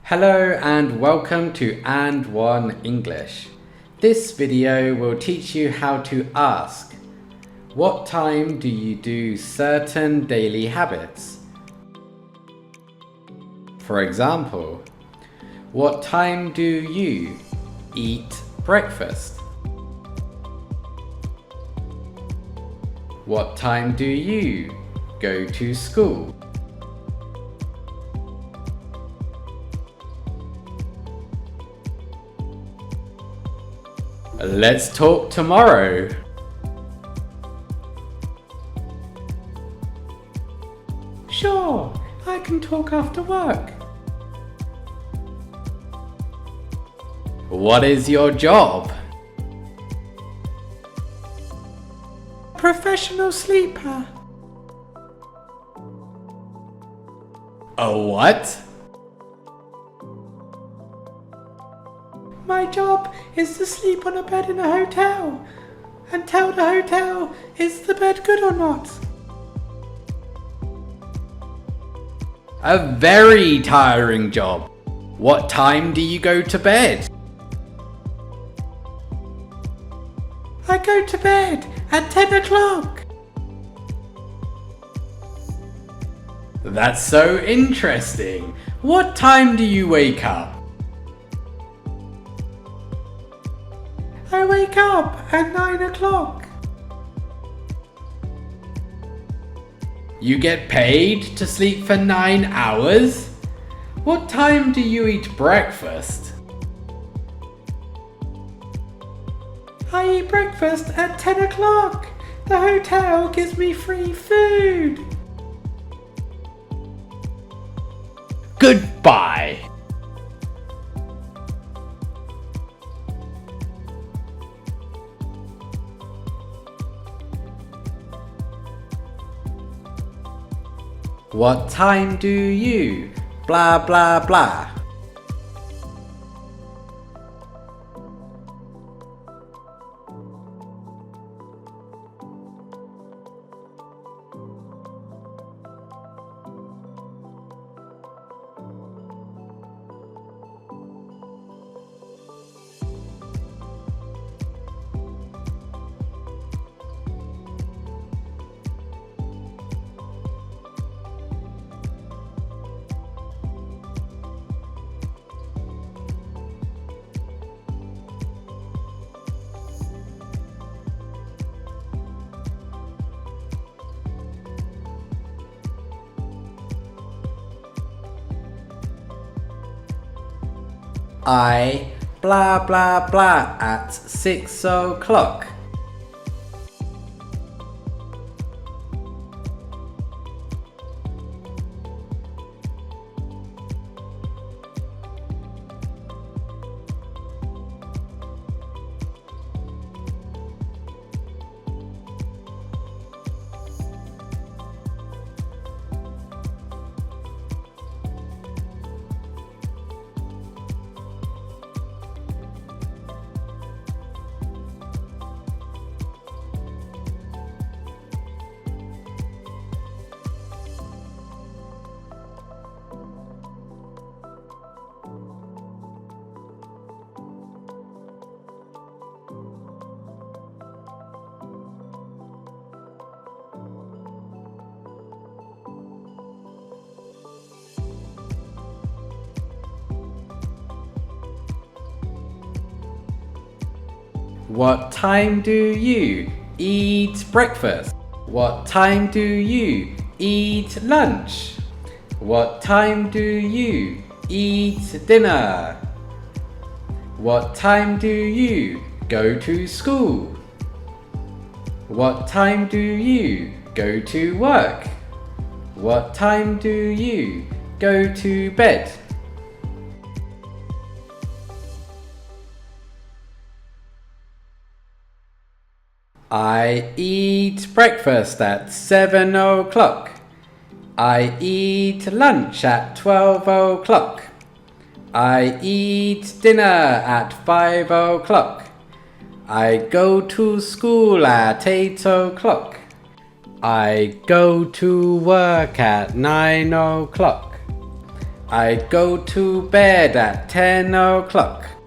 Hello and welcome to Andone English. This video will teach you how to ask. What time do you do certain daily habits? For example, what time do you eat breakfast? What time do you go to school? Let's talk tomorrow. Sure, I can talk after work. What is your job? Professional sleeper. A what? My job is to sleep on a bed in a hotel and tell the hotel, is the bed good or not? A very tiring job. What time do you go to bed? I go to bed at 10 o'clock. That's so interesting. What time do you wake up? I wake up at 9 o'clock. You get paid to sleep for 9 hours? What time do you eat breakfast? I eat breakfast at 10 o'clock. The hotel gives me free food. Goodbye. What time do you blah blah blah? I blah blah blah at 6 o'clock. What time do you eat breakfast? What time do you eat lunch? What time do you eat dinner? What time do you go to school? What time do you go to work? What time do you go to bed? I eat breakfast at 7 o'clock. I eat lunch at 12 o'clock. I eat dinner at 5 o'clock. I go to school at 8 o'clock. I go to work at 9 o'clock. I go to bed at 10 o'clock.